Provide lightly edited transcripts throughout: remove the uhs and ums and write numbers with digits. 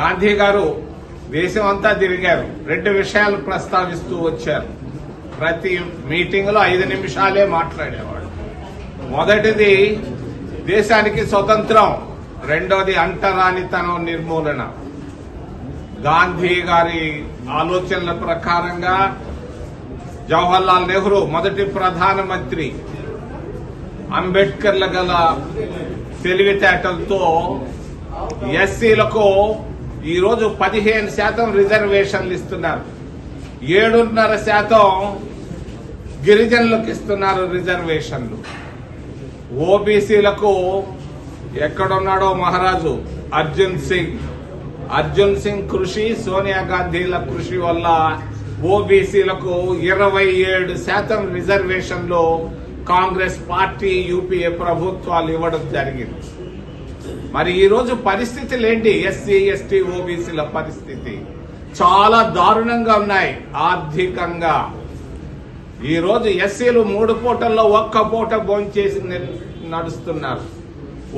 గాంధీ గారు దేశం అంతా తిరిగారు. 2 విషయాలు ప్రస్తావిస్తూ వచ్చారు. ప్రతి మీటింగ్ లో 5 నిమిషాలే మాట్లాడేవాడు. మొదటిది దేశానికి స్వతంత్రం, రెండోది అంటరానితనం నిర్మూలన. గాంధీ గారి ఆలోచనల ప్రకారంగా జవహర్లాల్ నెహ్రూ మొదటి ప్రధానమంత్రి, అంబేద్కర్ల గల తెలివితేటలతో ఎస్సీలకు ఈరోజు 15% రిజర్వేషన్లు ఇస్తున్నారు. 7.5% గిరిజనులకు ఇస్తున్నారు రిజర్వేషన్లు. ఓబీసీలకు ఎక్కడున్నాడో మహారాజు అర్జున్ సింగ్ కృషి, సోనియా గాంధీల కృషి వల్ల ఓబీసీలకు 27% రిజర్వేషన్లు కాంగ్రెస్ పార్టీ, యూపీఏ ప్రభుత్వాలు ఇవ్వడం జరిగింది. మరి ఈ రోజు పరిస్థితులు ఏంటి? ఎస్సీ, ఎస్టీ, ఓబీసీల పరిస్థితి చాలా దారుణంగా ఉన్నాయి. ఆర్థికంగా ఈ రోజు ఎస్సీలు 3 పూటల్లో 1 పూట భోంచేసి నడుస్తున్నారు.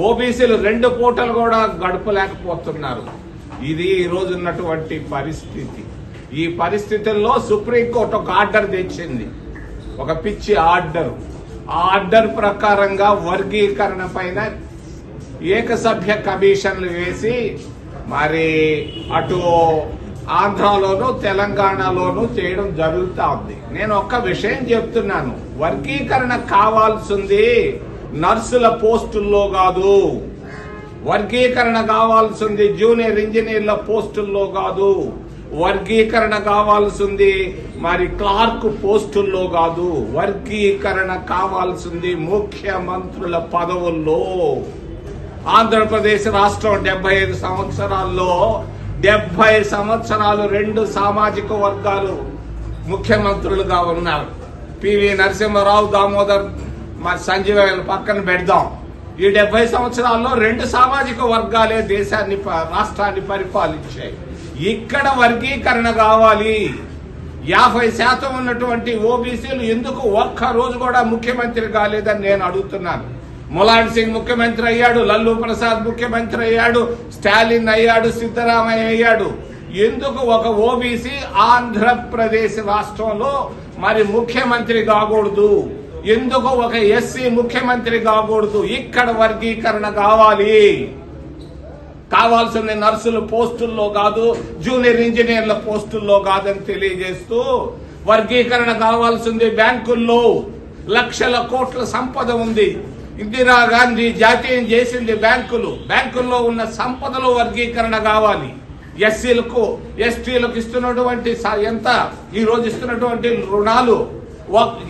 ఓబీసీలు 2 పూటలు కూడా గడపలేకపోతున్నారు. ఇది ఈ రోజు ఉన్నటువంటి పరిస్థితి. ఈ పరిస్థితుల్లో సుప్రీంకోర్టు ఒక ఆర్డర్ తెచ్చింది, ఒక పిచ్చి ఆర్డర్. ఆ ఆర్డర్ ప్రకారంగా వర్గీకరణ పైన ఏకసభ్య కమిషన్లు వేసి మరి అటు ఆంధ్రాలోను తెలంగాణలోను చేయడం జరుగుతా ఉంది. నేను ఒక్క విషయం చెప్తున్నాను, వర్గీకరణ కావాల్సింది నర్సుల పోస్టుల్లో కాదు, వర్గీకరణ కావాల్సింది జూనియర్ ఇంజనీర్ల పోస్టుల్లో కాదు, వర్గీకరణ కావాల్సింది మరి క్లార్క్ పోస్టుల్లో కాదు, వర్గీకరణ కావాల్సింది ముఖ్యమంత్రుల పదవుల్లో. ఆంధ్రప్రదేశ్ రాష్ట్రం 75 సంవత్సరాల్లో 70 సంవత్సరాలు 2 సామాజిక వర్గాలు ముఖ్యమంత్రులుగా ఉన్నారు. పివి నరసింహారావు, దామోదర్, మరి సంజీవ పక్కన పెడదాం. ఈ 70 సంవత్సరాల్లో 2 సామాజిక వర్గాలే దేశాన్ని, రాష్ట్రాన్ని పరిపాలించాయి. ఇక్కడ వర్గీకరణ కావాలి. 50% ఉన్నటువంటి ఓబీసీలు ఎందుకు ఒక్క రోజు కూడా ముఖ్యమంత్రి కాలేదని నేను అడుగుతున్నాను. ములాయం సింగ్ ముఖ్యమంత్రి అయ్యాడు, లల్లూ ప్రసాద్ ముఖ్యమంత్రి అయ్యాడు, స్టాలిన్ అయ్యాడు, సిద్ధరామయ్య అయ్యాడు. ఎందుకు ఒక ఓబీసీ ఆంధ్రప్రదేశ్ రాష్ట్రంలో మరి ముఖ్యమంత్రి కాకూడదు? ఎందుకు ఒక ఎస్సీ ముఖ్యమంత్రి కాకూడదు? ఇక్కడ వర్గీకరణ కావాలి. కావాల్సింది నర్సుల పోస్టుల్లో కాదు, జూనియర్ ఇంజనీర్ల పోస్టుల్లో కాదని తెలియజేస్తూ, వర్గీకరణ కావాల్సింది బ్యాంకుల్లో. లక్షల కోట్ల సంపద ఉంది. ఇందిరాగాంధీ జాతీయం చేసింది బ్యాంకుల్లో ఉన్న సంపదలో వర్గీకరణ కావాలి. ఎస్సీలకు, ఎస్టీలకు ఇస్తున్నటువంటి ఎంత ఈ రోజు ఇస్తున్నటువంటి రుణాలు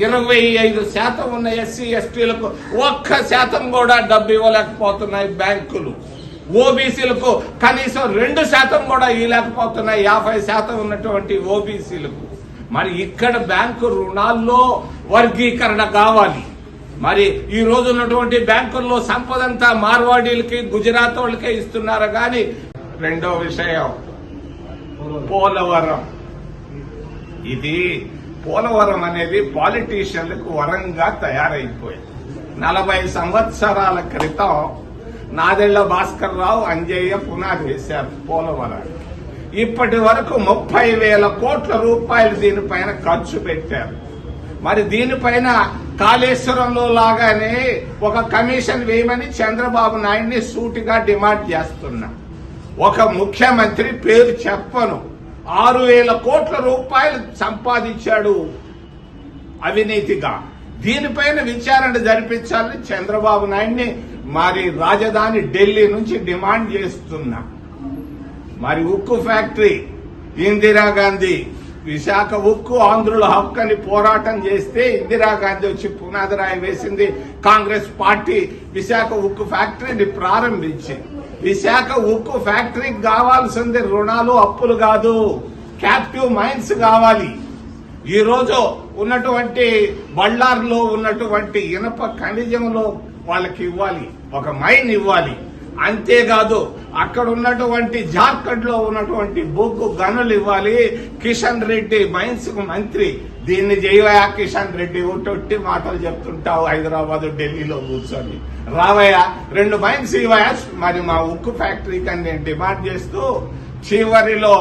25% ఉన్న ఎస్సీ, ఎస్టీలకు 1% కూడా డబ్బు ఇవ్వలేకపోతున్నాయి బ్యాంకులు. ఓబీసీలకు కనీసం 2% కూడా ఇవ్వలేకపోతున్నాయి 50% ఉన్నటువంటి ఓబీసీలకు. మరి ఇక్కడ బ్యాంకు రుణాల్లో వర్గీకరణ కావాలి. మరి ఈ రోజు ఉన్నటువంటి బ్యాంకుల్లో సంపదంతా మార్వాడీలకి, గుజరాత్ వాళ్ళకే ఇస్తున్నారు. కానీ రెండో విషయం పోలవరం. ఇది పోలవరం అనేది పాలిటీషియన్లకు వరంగా తయారైపోయింది. 40 సంవత్సరాల క్రితం నాదెళ్ల భాస్కర్ రావు, అంజయ్య పునాది వేశారు పోలవరానికి. ఇప్పటి వరకు 30,000 కోట్ల రూపాయలు దీనిపైన ఖర్చు పెట్టారు. మరి దీనిపైన కాళేశ్వరంలో లాగానే ఒక కమిషన్ వేయమని చంద్రబాబు నాయుడిని సూటిగా డిమాండ్ చేస్తున్నా. ఒక ముఖ్యమంత్రి పేరు చెప్పను 6,000 కోట్ల రూపాయలు సంపాదించాడు అవినీతిగా. దీనిపైన విచారణ జరిపించాలని చంద్రబాబు నాయుడిని మరి రాజధాని ఢిల్లీ నుంచి డిమాండ్ చేస్తున్నా. మరి ఉక్కు ఫ్యాక్టరీ, ఇందిరాగాంధీ విశాఖ ఉక్కు ఆంధ్రుల హక్కు అని పోరాటం చేస్తే ఇందిరాగాంధీ వచ్చి పునాది రాయి వేసింది. కాంగ్రెస్ పార్టీ విశాఖ ఉక్కు ఫ్యాక్టరీని ప్రారంభించింది. విశాఖ ఉక్కు ఫ్యాక్టరీకి కావాల్సింది రుణాలు, అప్పులు కాదు, క్యాప్టివ్ మైన్స్ కావాలి. ఈ రోజు ఉన్నటువంటి బళ్ళార్లో ఉన్నటువంటి ఇనప ఖనిజంలో వాళ్ళకి ఇవ్వాలి, ఒక మైన్ ఇవ్వాలి. అంతేకాదు అక్కడ ఉన్నటువంటి జార్ఖండ్ లో ఉన్నటువంటి బొగ్గు గనులు ఇవ్వాలి. కిషన్ రెడ్డి మైన్స్ కు మంత్రి. దీన్ని చేయవయా కిషన్ రెడ్డి, ఒట్టి మాటలు చెప్తుంటావు హైదరాబాద్, ఢిల్లీలో కూర్చొని. రావయ్యా 2 మైన్స్ ఇవ్వయా మరి మా ఉక్కు ఫ్యాక్టరీకి అని నేను డిమాండ్ చేస్తూ చివరిలో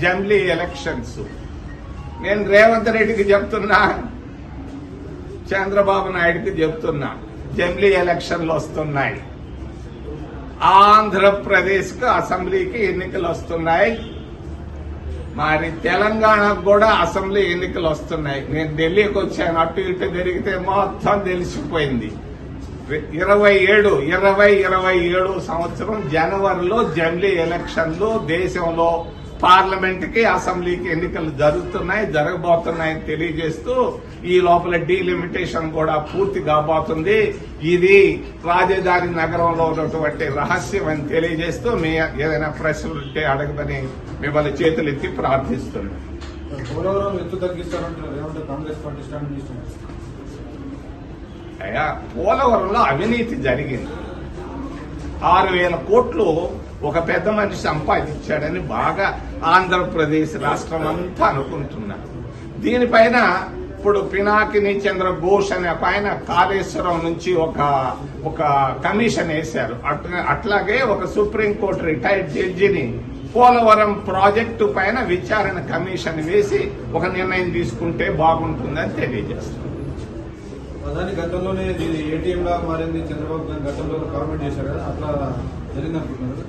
జమిలీ ఎలక్షన్స్. నేను రేవంత్ రెడ్డికి చెప్తున్నా, చంద్రబాబు నాయుడుకి చెప్తున్నా, జమిలీ ఎలక్షన్లు వస్తున్నాయి. ఆంధ్రప్రదేశ్ కు అసెంబ్లీకి ఎన్నికలు వస్తున్నాయి. మరి తెలంగాణకు కూడా అసెంబ్లీ ఎన్నికలు వస్తున్నాయి. నేను ఢిల్లీకి వచ్చాను, అటు ఇటు తిరిగితే మొత్తం తెలిసిపోయింది. 2027 సంవత్సరం జనవరిలో జమిలీ ఎలక్షన్లు దేశంలో పార్లమెంట్ కి అసెంబ్లీకి ఎన్నికలు జరగబోతున్నాయని తెలియజేస్తూ ఈ లోపల డీలిమిటేషన్ కూడా పూర్తి కాబోతుంది. ఇది రాజధాని నగరంలో ఉన్నటువంటి రహస్యం అని తెలియజేస్తూ మీ ఏదైనా ప్రశ్నలు ఉంటే అడగదని మిమ్మల్ని చేతులెత్తి ప్రార్థిస్తున్నాను. పోలవరం ఎత్తు తగ్గిస్తారంటారు కాంగ్రెస్ పార్టీ స్టాండ్ తీసుకున్నారు. అయ్యా, పోలవరంలో అవినీతి జరిగింది. 6,000 కోట్లు ఒక పెద్ద మనిషి సంపాదించాడని బాగా ఆంధ్రప్రదేశ్ రాష్ట్రం అంతా అనుకుంటున్నారు. దీనిపైన ఇప్పుడు పినాకిని చంద్ర ఘోష్ అనే పైన కాళేశ్వరం నుంచి ఒక కమిషన్ వేశారు. అట్లాగే ఒక సుప్రీంకోర్టు రిటైర్డ్ జడ్జిని పోలవరం ప్రాజెక్టు పైన విచారణ కమిషన్ వేసి ఒక నిర్ణయం తీసుకుంటే బాగుంటుందని తెలియజేస్తారు. అదాని గతంలోనే ఏటీఎం లాగా మారింది, చంద్రబాబు గారు గతంలో కామెంట్ చేశారు కదా, అట్లా జరిగిందనుకుంటున్నారు.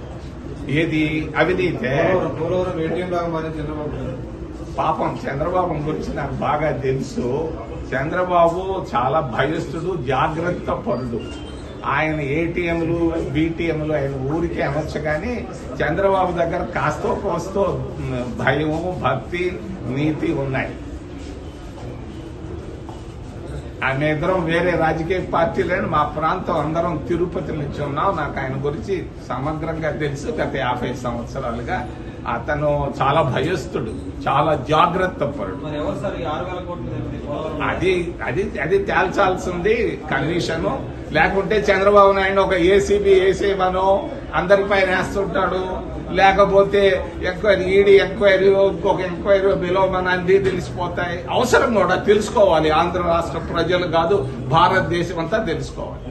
ఏది అవినీతే? పోలవరం ఏటీఎం లాగా మారింది చంద్రబాబు గారు. పాపం చంద్రబాబు గురించి నాకు బాగా తెలుసు. చంద్రబాబు చాలా భయస్థుడు, జాగ్రత్త పరుడు. ఆయన ఏటీఎంలు బీటీఎంలు ఆయన ఊరికే అనొచ్చు, కానీ చంద్రబాబు దగ్గర కాస్తో కోస్తో భయము, భక్తి, నీతి ఉన్నాయి. ఆయన ఇద్దరం వేరే రాజకీయ పార్టీలను మా ప్రాంతం అందరం తిరుపతి నుంచి ఉన్నాం. నాకు ఆయన గురించి సమగ్రంగా తెలుసు. గత 50 సంవత్సరాలుగా అతను చాలా భయస్థుడు, చాలా జాగ్రత్త పరుడు. అది తేల్చాల్సింది కమిషను. లేకుంటే చంద్రబాబు నాయుడు ఒక ఏసీబీ వేసేమనో అందరిపైన వేస్తుంటాడు, లేకపోతే ఎంక్వైరీ, ఈడీ ఎంక్వైరీ, ఇంకొక ఎంక్వైరీ బిలోమని అన్ని తెలిసిపోతాయి. అవసరం కూడా తెలుసుకోవాలి. ఆంధ్ర రాష్ట్ర ప్రజలు కాదు, భారతదేశం అంతా తెలుసుకోవాలి.